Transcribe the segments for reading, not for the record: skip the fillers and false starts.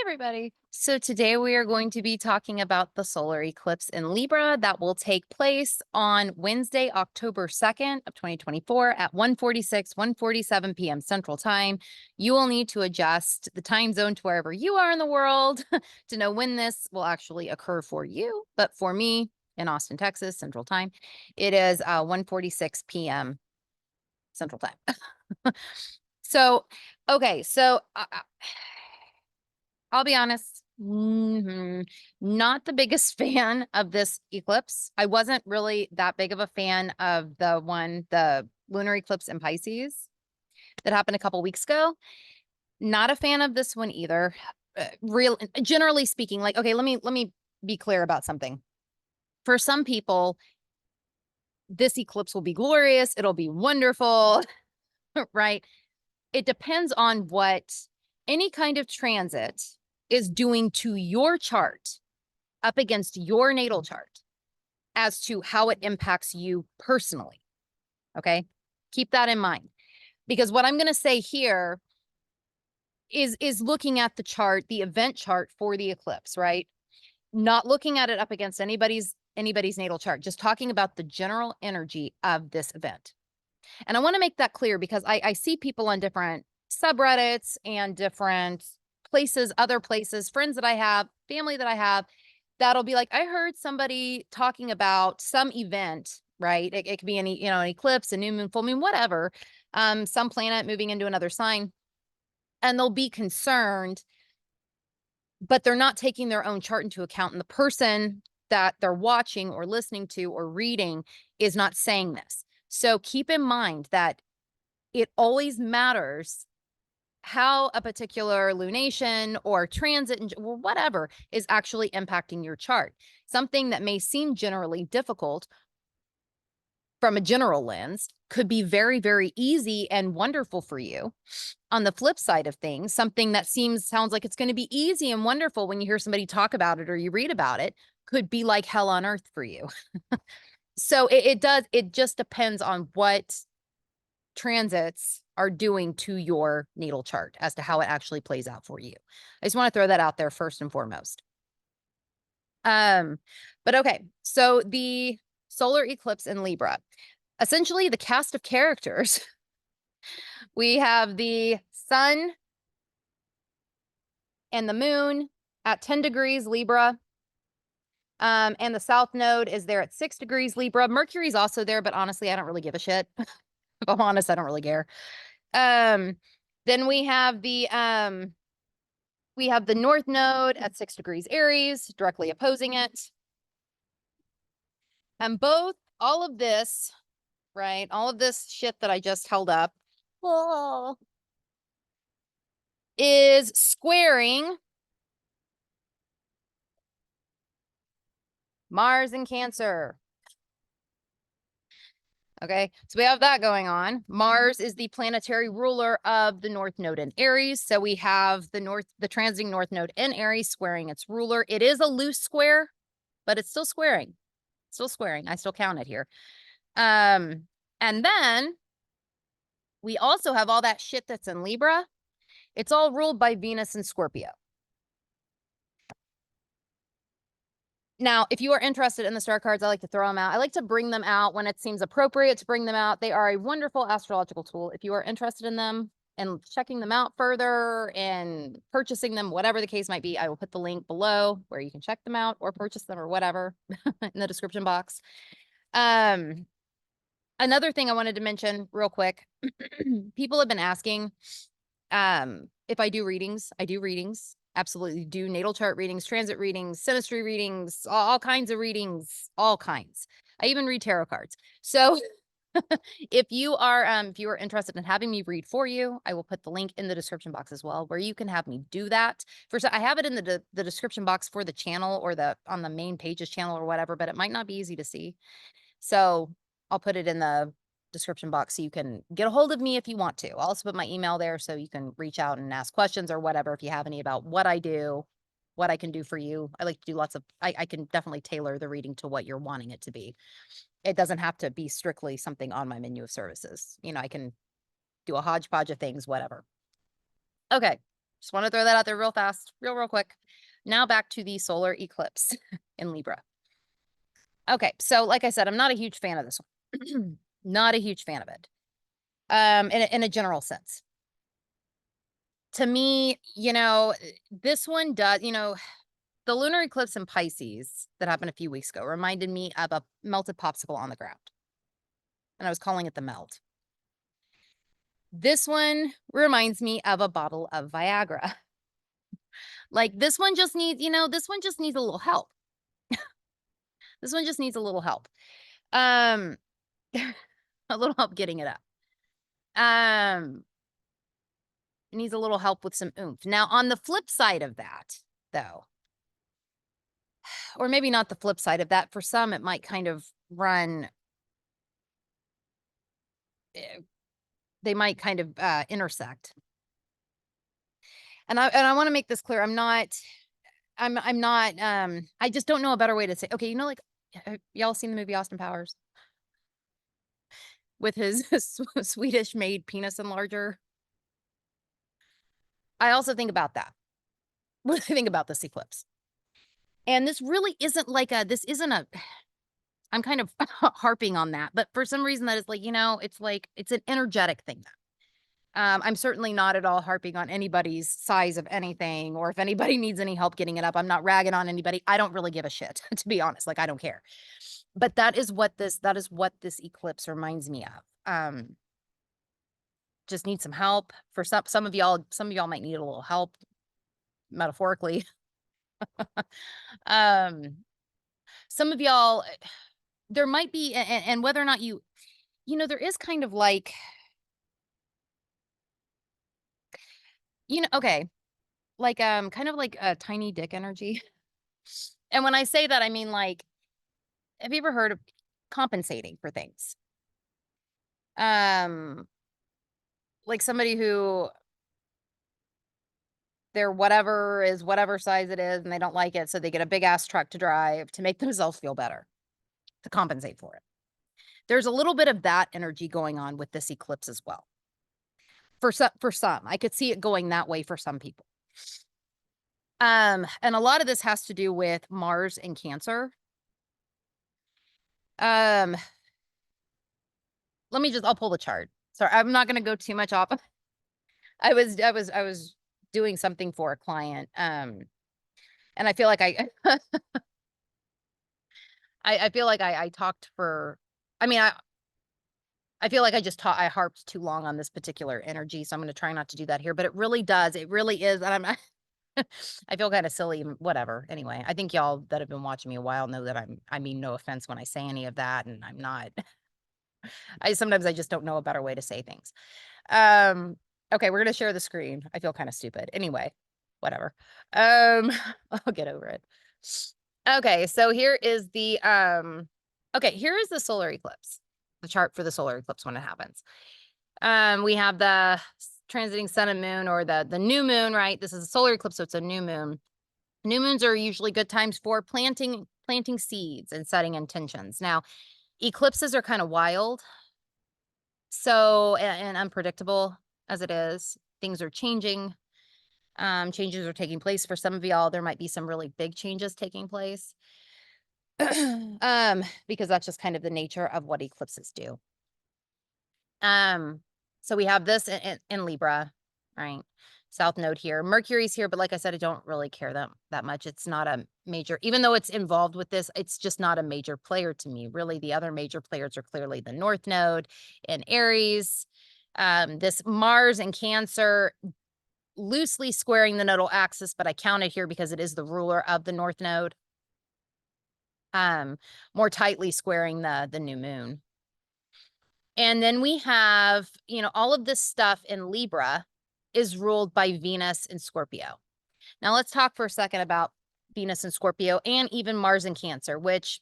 Everybody. So today we are going to be talking about the solar eclipse in Libra that will take place on Wednesday, October 2nd of 2024 at 1:47 p.m. Central Time. You will need to adjust the time zone to wherever you are in the world to know when this will actually occur for you. But for me in Austin, Texas, Central Time, it is 1:46 p.m. Central Time. So, okay, so I'll be honest, not the biggest fan of this eclipse. I wasn't really that big of a fan of the lunar eclipse in Pisces that happened a couple weeks ago. Not a fan of this one either. Generally speaking, like, okay, let me be clear about something. For some people, this eclipse will be glorious. It'll be wonderful, right? It depends on what any kind of transit is doing to your chart up against your natal chart as to how it impacts you personally. Okay. Keep that in mind, because what I'm going to say here is looking at the chart, the event chart for the eclipse, right? Not looking at it up against anybody's natal chart, just talking about the general energy of this event. And I want to make that clear because I see people on different subreddits and different places, other places, friends that I have, family that I have, that'll be like, I heard somebody talking about some event, right? It could be any, an eclipse, a new moon, full moon, whatever, some planet moving into another sign, and they'll be concerned, but they're not taking their own chart into account. And the person that they're watching or listening to or reading is not saying this. So keep in mind that it always matters how a particular lunation or transit or whatever is actually impacting your chart. Something that may seem generally difficult from a general lens could be very, very easy and wonderful for you. On the flip side of things, something that sounds like it's going to be easy and wonderful when you hear somebody talk about it or you read about it could be like hell on earth for you. So it just depends on what transits are doing to your natal chart as to how it actually plays out for you. I just want to throw that out there first and foremost. But okay, so the solar eclipse in Libra, essentially the cast of characters. We have the sun and the moon at 10 degrees Libra. And the south node is there at 6 degrees Libra. Mercury's also there, but honestly, I don't really give a shit. If I'm honest, I don't really care. Then we have the north node at 6 degrees Aries, directly opposing it. And all of this, right? All of this shit that I just held up is squaring Mars in Cancer. Okay, so we have that going on. Mars is the planetary ruler of the North Node in Aries. So we have the transiting North Node in Aries squaring its ruler. It is a loose square, but it's still squaring. Still squaring. I still count it here. And then we also have all that shit that's in Libra. It's all ruled by Venus and Scorpio. Now, if you are interested in the star cards, I like to throw them out. I like to bring them out when it seems appropriate to bring them out. They are a wonderful astrological tool. If you are interested in them and checking them out further and purchasing them, whatever the case might be, I will put the link below where you can check them out or purchase them or whatever in the description box. Another thing I wanted to mention real quick, people have been asking if I do readings. I do readings. Absolutely do natal chart readings, transit readings, synastry readings, all kinds of readings, all kinds. I even read tarot cards. So if you are interested in having me read for you, I will put the link in the description box as well, where you can have me do that. First, I have it in the description box for the channel or on the main pages channel or whatever, but it might not be easy to see. So I'll put it in the description box so you can get a hold of me if you want to. I'll also put my email there so you can reach out and ask questions or whatever if you have any about what I do, what I can do for you. I like to do lots of, I can definitely tailor the reading to what you're wanting it to be. It doesn't have to be strictly something on my menu of services. I can do a hodgepodge of things, whatever. Okay. Just want to throw that out there real fast, real quick. Now back to the solar eclipse in Libra. Okay, so like I said, I'm not a huge fan of this one. Not a huge fan of it. In a general sense. To me, this one does, the lunar eclipse in Pisces that happened a few weeks ago reminded me of a melted popsicle on the ground. And I was calling it the melt. This one reminds me of a bottle of Viagra. Like this one just needs, this one just needs a little help. This one just needs a little help. Um, a little help getting it up. It needs a little help with some oomph. Now, on the flip side of that, though, or maybe not the flip side of that, for some, it might kind of run, they might kind of intersect. And I want to make this clear. I'm not, I just don't know a better way to say, okay, like, y'all seen the movie Austin Powers? With his Swedish made penis enlarger? I also think about that when I think about this eclipse. And this really isn't like this isn't a, I'm kind of harping on that, but for some reason that is like, it's an energetic thing. I'm certainly not at all harping on anybody's size of anything, or if anybody needs any help getting it up. I'm not ragging on anybody. I don't really give a shit, to be honest. Like, I don't care. But that is what this eclipse reminds me of. Just need some help. For some of y'all might need a little help, metaphorically. Some of y'all, there might be, and whether or not there is kind of like, okay, like, kind of like a tiny dick energy. And when I say that, I mean, like, have you ever heard of compensating for things? Like somebody who their whatever is whatever size it is and they don't like it, so they get a big ass truck to drive to make themselves feel better, to compensate for it. There's a little bit of that energy going on with this eclipse as well. For some, I could see it going that way for some people. And a lot of this has to do with Mars and Cancer. I'll pull the chart. Sorry, I'm not going to go too much off. I was doing something for a client. And I feel like I feel like I talked for, I mean, I feel like I harped too long on this particular energy. So I'm going to try not to do that here, but it really is. And I feel kind of silly, whatever. Anyway, I think y'all that have been watching me a while know that I mean no offense when I say any of that. And I'm not, sometimes I just don't know a better way to say things. Okay, we're going to share the screen. I feel kind of stupid. Anyway, whatever. I'll get over it. Okay, so here is here is the solar eclipse, the chart for the solar eclipse when it happens. We have the transiting sun and moon, or the new moon, right? This is a solar eclipse, so it's a new moon. New moons are usually good times for planting seeds and setting intentions. Now, eclipses are kind of wild, so, and unpredictable as it is. Things are changing. Changes are taking place. For some of y'all, there might be some really big changes taking place. Because that's just kind of the nature of what eclipses do. So we have this in Libra, right? South node here. Mercury's here, but like I said, I don't really care that much. It's not a major, even though it's involved with this, it's just not a major player to me. Really, the other major players are clearly the North Node in Aries. This Mars and Cancer, loosely squaring the nodal axis, but I count it here because it is the ruler of the North Node. More tightly squaring the new moon. And then we have, all of this stuff in Libra is ruled by Venus and Scorpio. Now let's talk for a second about Venus and Scorpio, and even Mars and Cancer, which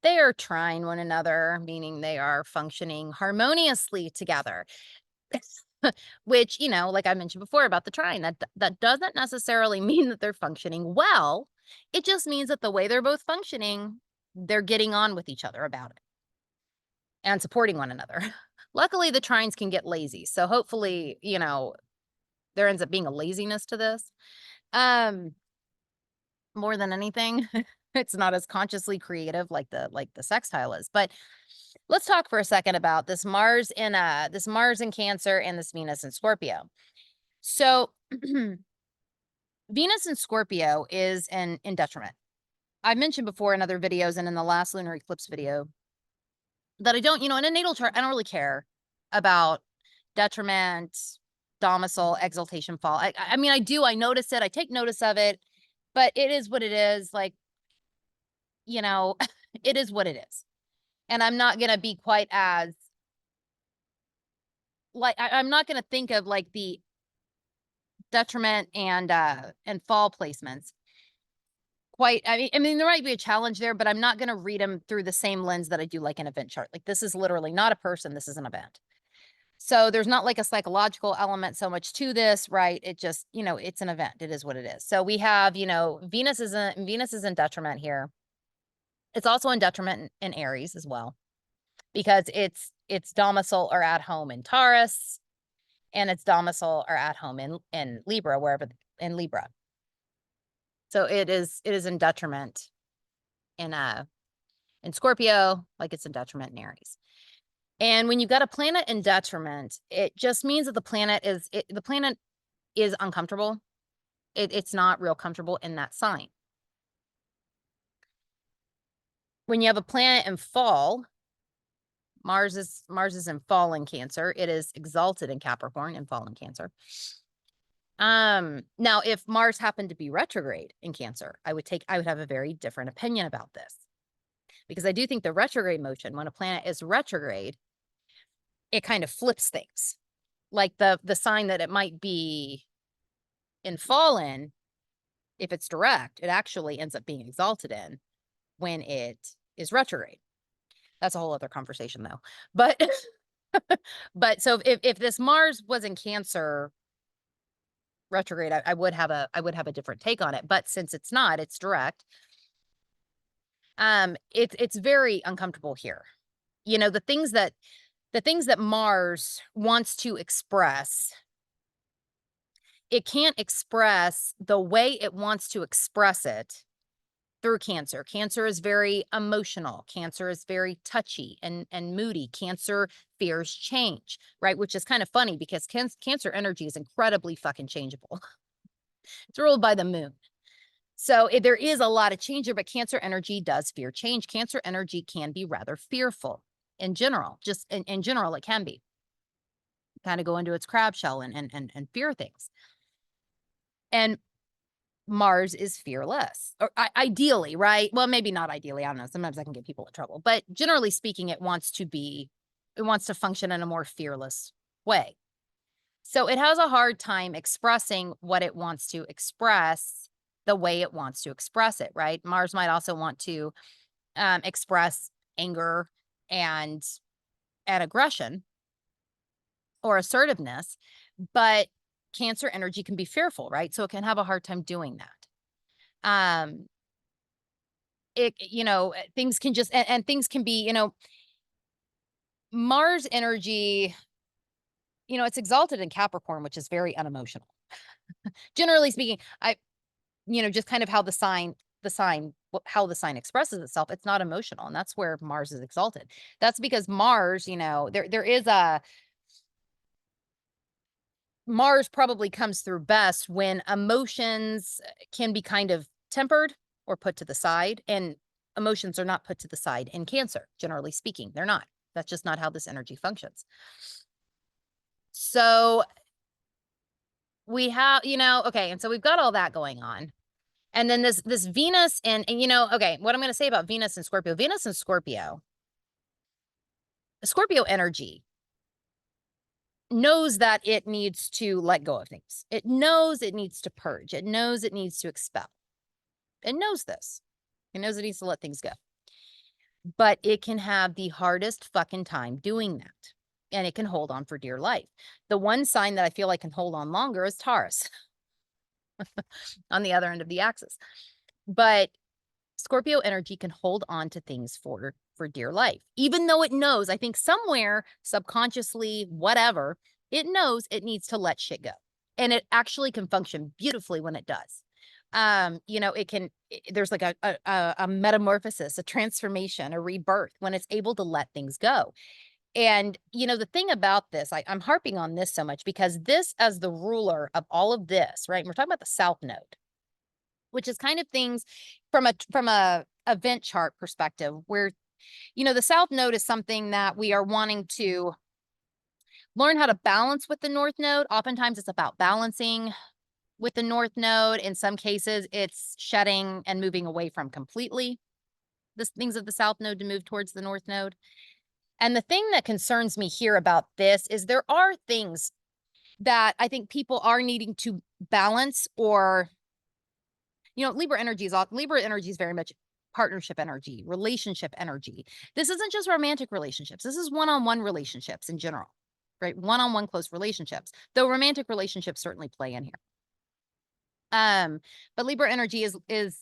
they are trine one another, meaning they are functioning harmoniously together. Which, like I mentioned before about the trine, that doesn't necessarily mean that they're functioning well. It just means that the way they're both functioning, they're getting on with each other about it and supporting one another. Luckily, the trines can get lazy. So hopefully, There ends up being a laziness to this. More than anything, it's not as consciously creative like the sextile is. But let's talk for a second about this Mars in Cancer and this Venus in Scorpio. So Venus in Scorpio is in detriment. I mentioned before in other videos and in the last lunar eclipse video that I don't, in a natal chart, I don't really care about detriment, domicile, exaltation, fall. I mean, I do, I notice it, I take notice of it, but it is what it is. Like, it is what it is. And I'm not going to be quite as, like, I'm not going to think of like the detriment and fall placements quite. I mean, there might be a challenge there, but I'm not going to read them through the same lens that I do like an event chart. Like, this is literally not a person, this is an event. So there's not like a psychological element so much to this, right? It just, it's an event. It is what it is. So we have, Venus is in detriment here. It's also in detriment in Aries as well, because its domicile or at home in Taurus, and its domicile or at home in Libra, wherever in Libra. So it is in detriment in Scorpio, like it's in detriment in Aries. And when you've got a planet in detriment, it just means that the planet is uncomfortable. It's not real comfortable in that sign. When you have a planet in fall, Mars is in fall in Cancer. It is exalted in Capricorn and fall in Cancer. Now, if Mars happened to be retrograde in Cancer, I would have a very different opinion about this, because I do think the retrograde motion, when a planet is retrograde, it kind of flips things. Like the sign that it might be in fall in, if it's direct, it actually ends up being exalted in when it is retrograde. That's a whole other conversation though. But but so if this Mars was in Cancer retrograde, I would have a different take on it. But since it's not, it's direct. It's very uncomfortable here. The things that Mars wants to express, it can't express the way it wants to express it through Cancer. Cancer is very emotional. Cancer is very touchy and moody. Cancer fears change, right? Which is kind of funny, because Cancer energy is incredibly fucking changeable. It's ruled by the moon. So there is a lot of change there, but Cancer energy does fear change. Cancer energy can be rather fearful in general. Just in general, it can be. Kind of go into its crab shell and fear things. And Mars is fearless, or ideally, right? Well, maybe not ideally. I don't know. Sometimes I can get people in trouble, but generally speaking, it wants to function in a more fearless way. So it has a hard time expressing what it wants to express the way it wants to express it, right? Mars might also want to express anger and aggression or assertiveness, but Cancer energy can be fearful, right? So it can have a hard time doing that. Things can just, and things can be, Mars energy, it's exalted in Capricorn, which is very unemotional. Generally speaking, just kind of how the sign expresses itself, it's not emotional. And that's where Mars is exalted. That's because Mars, Mars probably comes through best when emotions can be kind of tempered or put to the side, and emotions are not put to the side in Cancer. Generally speaking, they're not. That's just not how this energy functions. So we have, okay. And so we've got all that going on. And then this Venus and okay, what I'm going to say about Venus and Scorpio, Scorpio energy knows that it needs to let go of things. It knows it needs to purge. It knows it needs to expel. It knows this. It knows it needs to let things go. But it can have the hardest fucking time doing that. And it can hold on for dear life. The one sign that I feel like can hold on longer is Taurus on the other end of the axis. But Scorpio energy can hold on to things for dear life, even though it knows, I think somewhere subconsciously, whatever, it knows it needs to let shit go. and it actually can function beautifully when it does. You know, there's like a metamorphosis, a transformation, a rebirth when it's able to let things go. And, you know, the thing about this, I'm harping on this so much because this, as the ruler of all of this, right? And we're talking about the South Node, which is kind of things from a event chart perspective, where, you know, the South Node is something that we are wanting to learn how to balance with the North Node. Oftentimes it's about balancing with the North Node. In some cases, it's shedding and moving away from completely the things of the South Node to move towards the North Node. And the thing that concerns me here about this is there are things that I think people are needing to balance, or, you know, Libra energy is very much partnership energy, relationship energy. This isn't just romantic relationships. This is one-on-one relationships in general, right? One-on-one close relationships, though romantic relationships certainly play in here. But Libra energy is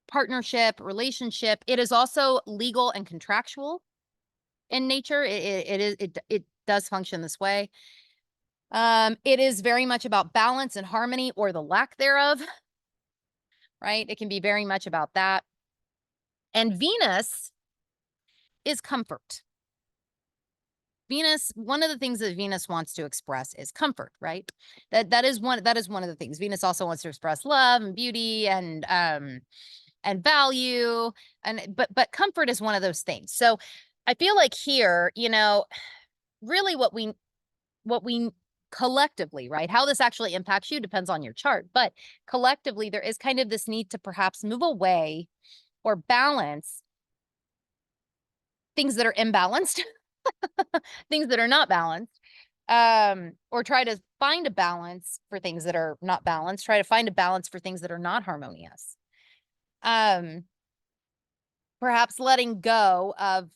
partnership, relationship. It is also legal and contractual in nature. It does function this way. It is very much about balance and harmony, or the lack thereof, right? It can be very much about that. And Venus is comfort. Venus, one of the things that Venus wants to express is comfort, right? That is one of the things. Venus also wants to express love and beauty and value, but comfort is one of those things. So I feel like here, you know, really what we collectively, right? How this actually impacts you depends on your chart, but collectively there is kind of this need to perhaps move away or balance things that are imbalanced, things that are not balanced, or try to find a balance for things that are not balanced, try to find a balance for things that are not harmonious. Perhaps letting go of,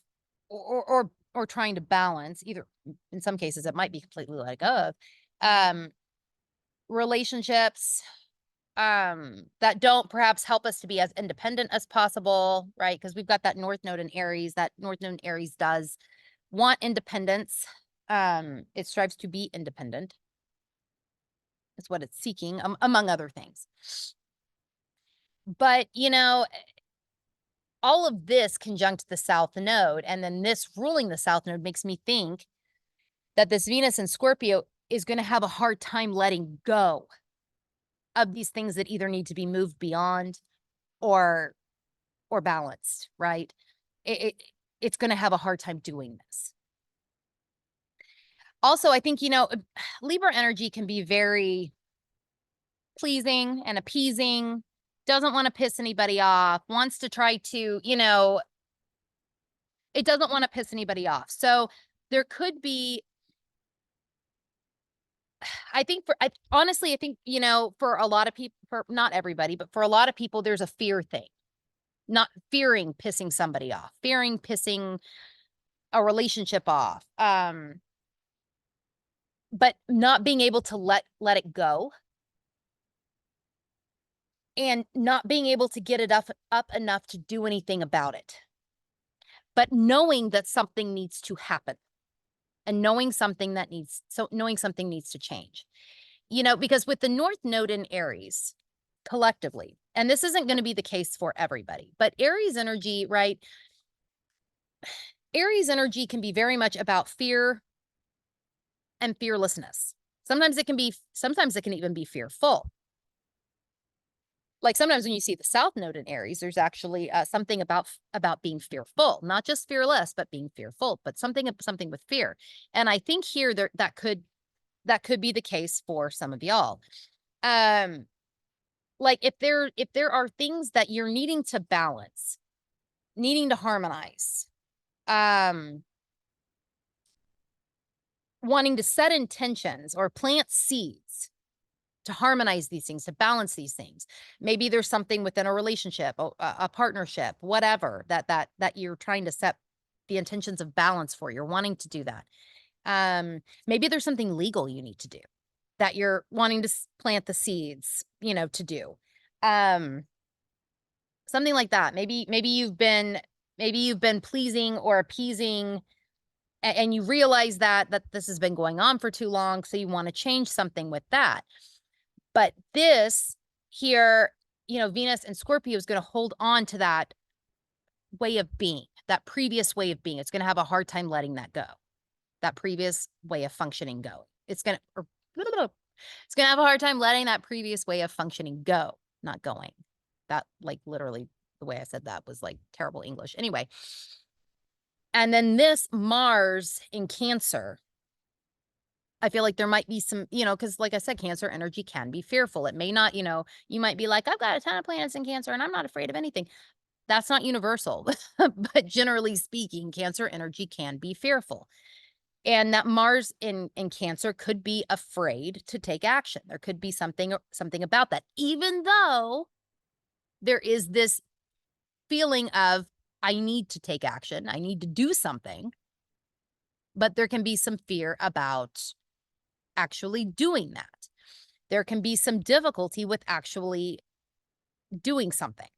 or trying to balance, either in some cases it might be completely let go of, relationships that don't perhaps help us to be as independent as possible, right? Because we've got that North Node in Aries. That North Node in Aries does want independence. It strives to be independent. It's what it's seeking, among other things. But, you know, all of this conjunct the South Node, and then this ruling the South Node makes me think that this Venus in Scorpio is going to have a hard time letting go of these things that either need to be moved beyond or balanced, right? It's going to have a hard time doing this. Also, I think, you know, Libra energy can be very pleasing and appeasing, doesn't want to piss anybody off, wants to try to, you know, it doesn't want to piss anybody off. So there could be, I think honestly, I think, you know, for a lot of people, for not everybody, but for a lot of people, there's a fear thing, not fearing pissing somebody off, fearing pissing a relationship off. But not being able to let it go, and not being able to get it up enough to do anything about it. But knowing that something needs to happen, and knowing something needs to change. You know, because with the North Node in Aries, collectively, and this isn't going to be the case for everybody, but Aries energy, right? Aries energy can be very much about fear and fearlessness. Sometimes it can even be fearful. Like sometimes when you see the South Node in Aries, there's actually something about being fearful, not just fearless, but being fearful, but something with fear. And I think here that could be the case for some of y'all. Like if there are things that you're needing to balance, needing to harmonize, wanting to set intentions or plant seeds to harmonize these things, to balance these things. Maybe there's something within a relationship, a partnership, whatever, that you're trying to set the intentions of balance for. You're wanting to do that. Maybe there's something legal you need to do that you're wanting to plant the seeds, you know, to do. Something like that. Maybe you've been pleasing or appeasing, and you realize that this has been going on for too long, so you want to change something with that. But this here, Venus and Scorpio is going to hold on to that way of being, that previous way of being. It's going to have a hard time letting that go, that previous way of functioning go. It's going to have a hard time letting that previous way of functioning go, not going. That, like, literally the way I said that was like terrible English. Anyway. And then this Mars in Cancer, I feel like there might be some, because like I said, Cancer energy can be fearful. It may not, you might be like, I've got a ton of planets in Cancer and I'm not afraid of anything. That's not universal. But generally speaking, Cancer energy can be fearful. And that Mars in Cancer could be afraid to take action. There could be something about that, even though there is this feeling of, I need to take action. I need to do something. But there can be some fear about actually doing that. There can be some difficulty with actually doing something.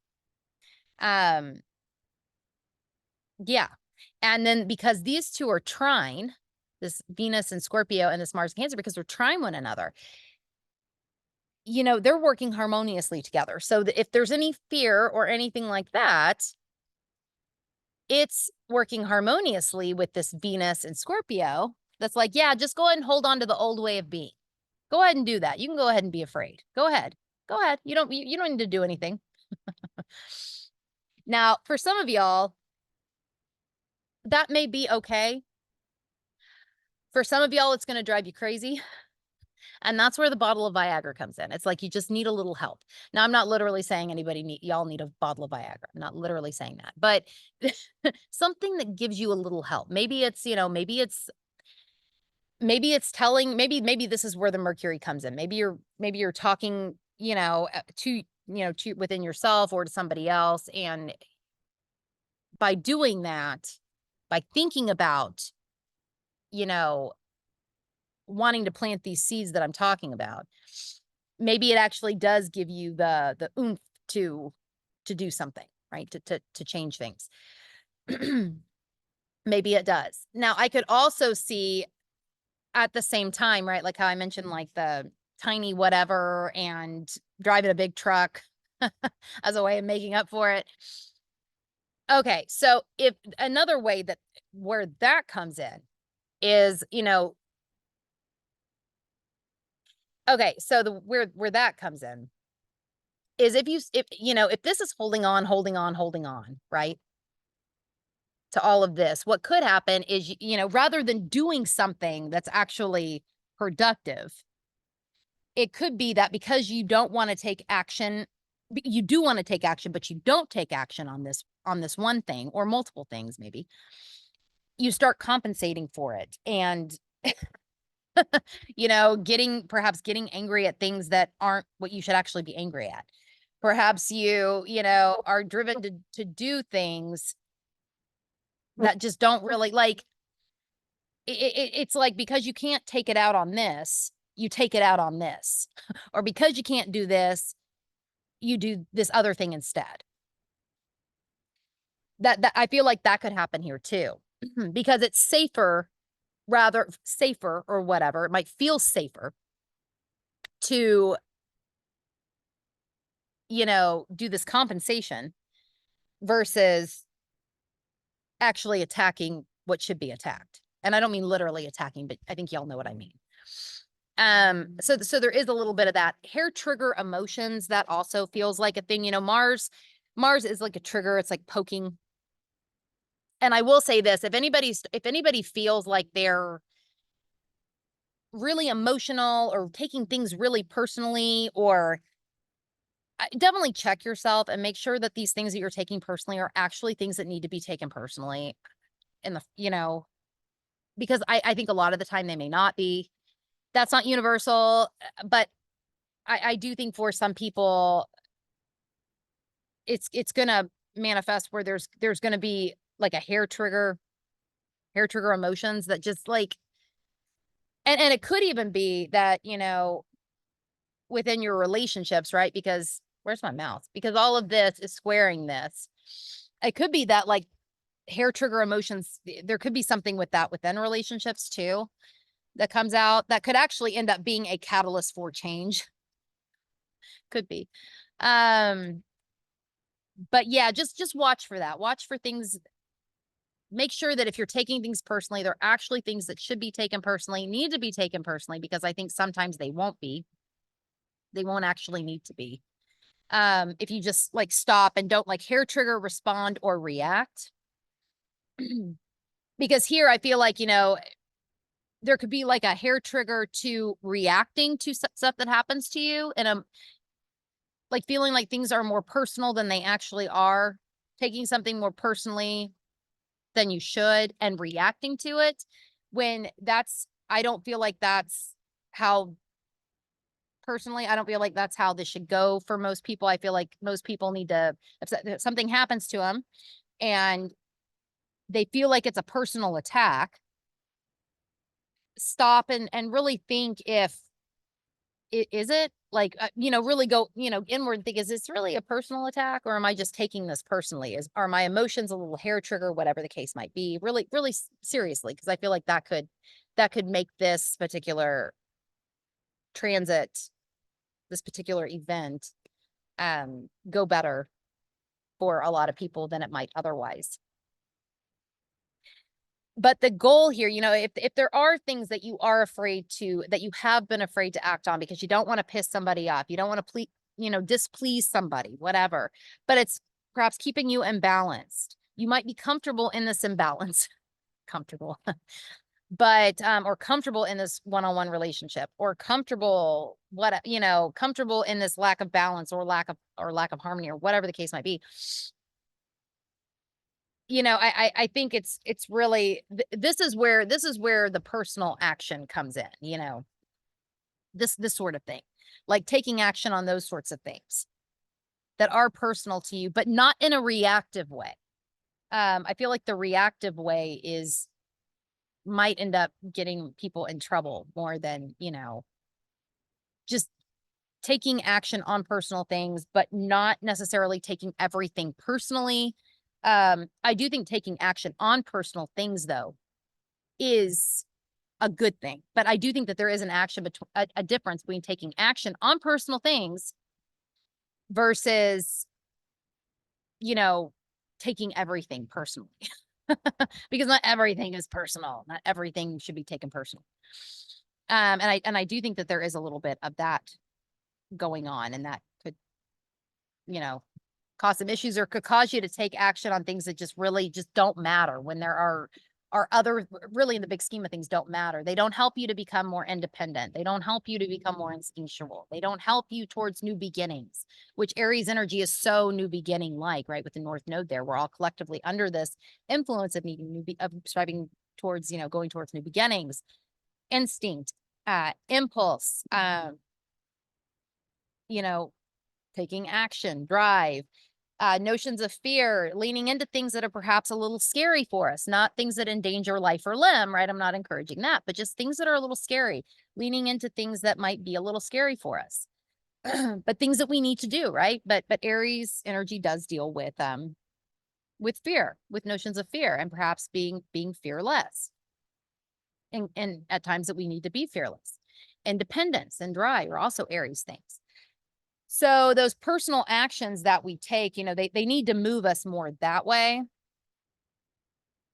Yeah. And then because these two are trine, this Venus and Scorpio and this Mars and Cancer, because they're trine one another, they're working harmoniously together. So that if there's any fear or anything like that, it's working harmoniously with this Venus and Scorpio. That's like, yeah, just go ahead and hold on to the old way of being. Go ahead and do that. You can go ahead and be afraid. Go ahead. Go ahead. You don't need to do anything. Now, for some of y'all, that may be okay. For some of y'all, it's going to drive you crazy. And that's where the bottle of Viagra comes in. It's like you just need a little help. Now, I'm not literally saying y'all need a bottle of Viagra. I'm not literally saying that, but something that gives you a little help. Maybe it's, maybe it's telling, maybe this is where the Mercury comes in. Maybe you're talking, to within yourself or to somebody else. And by doing that, by thinking about, wanting to plant these seeds that I'm talking about, maybe it actually does give you the oomph to do something, right? To change things. Maybe it does. Now, I could also see at the same time, right? Like how I mentioned, like the tiny whatever and driving a big truck as a way of making up for it. Okay. So if another way where that comes in is, okay. So where that comes in is if this is holding on, right? To all of this, what could happen is, rather than doing something that's actually productive, it could be that because you don't want to take action, you do want to take action, but you don't take action on this one thing or multiple things, maybe you start compensating for it and, perhaps getting angry at things that aren't what you should actually be angry at. Perhaps you are driven to do things that just don't really like it's like, because you can't take it out on this, you take it out on this, or because you can't do this, you do this other thing instead. That I feel like that could happen here too, because it's safer or whatever. It might feel safer to, do this compensation versus actually attacking what should be attacked. And I don't mean literally attacking, but I think y'all know what I mean. So there is a little bit of that. Hair trigger emotions, that also feels like a thing. Mars is like a trigger. It's like poking. And I will say this, if anybody feels like they're really emotional or taking things really personally, or definitely check yourself and make sure that these things that you're taking personally are actually things that need to be taken personally. Because I think a lot of the time they may not be. That's not universal, but I do think for some people, it's gonna manifest where there's gonna be like a hair trigger emotions that just like, and it could even be that, within your relationships, right? Because where's my mouth? Because all of this is squaring this. It could be that like hair trigger emotions, there could be something with that within relationships too that comes out that could actually end up being a catalyst for change. Could be. But yeah, just watch for that. Watch for things. Make sure that if you're taking things personally, they're actually things that should be taken personally, need to be taken personally, because I think sometimes they won't be. They won't actually need to be. If you just like stop and don't like hair trigger, respond, or react. Because here I feel like, there could be like a hair trigger to reacting to stuff that happens to you, and like feeling like things are more personal than they actually are, taking something more personally than you should and reacting to it, when I don't feel like that's how, personally, I don't feel like that's how this should go for most people. I feel like most people need to, if something happens to them and they feel like it's a personal attack, stop and really think if is it like, really go, inward and think, is this really a personal attack, or am I just taking this personally? Are my emotions a little hair trigger, whatever the case might be, really, really seriously? Cause I feel like that could make this particular transit, this particular event, go better for a lot of people than it might otherwise. But the goal here, if there are things that you are that you have been afraid to act on because you don't want to piss somebody off, you don't want to displease somebody, whatever, but it's perhaps keeping you imbalanced. You might be comfortable in this imbalance, comfortable, but, or comfortable in this one-on-one relationship, or comfortable in this lack of balance, or lack of harmony, or whatever the case might be. I think it's really, this is where the personal action comes in, this sort of thing, like taking action on those sorts of things that are personal to you, but not in a reactive way. I feel like the reactive way might end up getting people in trouble more than, just taking action on personal things, but not necessarily taking everything personally. I do think taking action on personal things, though, is a good thing. But I do think that there is an action between a difference between taking action on personal things versus, taking everything personally. Because not everything is personal. Not everything should be taken personally. And I do think that there is a little bit of that going on, and that could, cause some issues, or could cause you to take action on things that just really just don't matter, when there are other, really, in the big scheme of things, don't matter. They don't help you to become more independent. They don't help you to become more instinctual. They don't help you towards new beginnings, which Aries energy is so new beginning like, right? With the North Node there, we're all collectively under this influence of striving towards, going towards new beginnings, instinct, impulse, taking action, drive, notions of fear, leaning into things that are perhaps a little scary for us, not things that endanger life or limb, right? I'm not encouraging that, but just things that are a little scary, leaning into things that might be a little scary for us, but things that we need to do, right? But Aries energy does deal with fear, with notions of fear, and perhaps being fearless. And at times that we need to be fearless. Independence and drive are also Aries things. So those personal actions that we take, they need to move us more that way.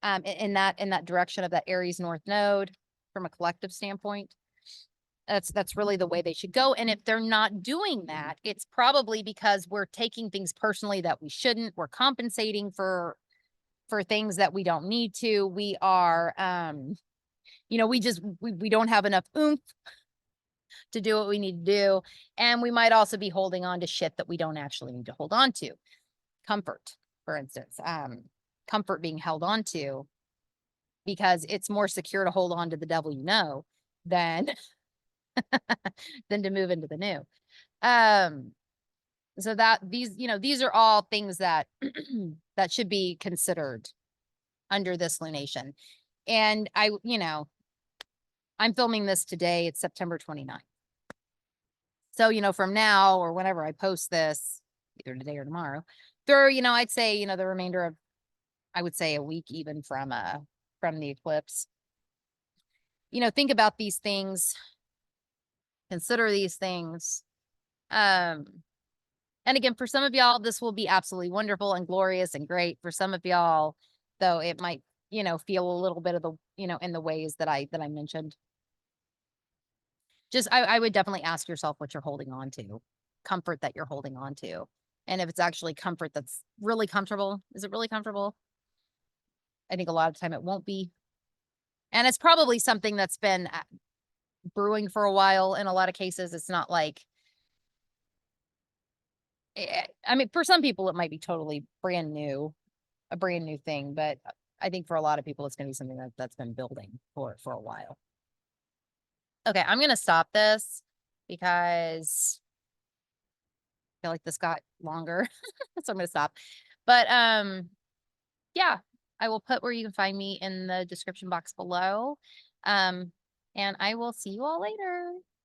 In that direction of that Aries North Node, from a collective standpoint. That's really the way they should go. And if they're not doing that, it's probably because we're taking things personally that we shouldn't. We're compensating for things that we don't need to. We are, we don't have enough oomph to do what we need to do. And we might also be holding on to shit that we don't actually need to hold on to. Comfort, for instance, comfort being held on to because it's more secure to hold on to the devil, than than to move into the new. So that these are all things that that should be considered under this lunation. And I'm filming this today. It's September 29th. So, from now or whenever I post this, either today or tomorrow, I'd say, the remainder of, I would say, a week even from the eclipse. Think about these things, consider these things, And again, for some of y'all, this will be absolutely wonderful and glorious and great. For some of y'all, though, it might, feel a little bit of the, in the ways that I mentioned. Just, I would definitely ask yourself what you're holding on to, comfort that you're holding on to. And if it's actually comfort that's really comfortable, is it really comfortable? I think a lot of the time it won't be. And it's probably something that's been brewing for a while in a lot of cases. It's not like, I mean, for some people, it might be totally brand new, a brand new thing, but I think for a lot of people, it's going to be something that's been building for a while. Okay, I'm going to stop this because I feel like this got longer. So I'm going to stop. But yeah, I will put where you can find me in the description box below. And I will see you all later.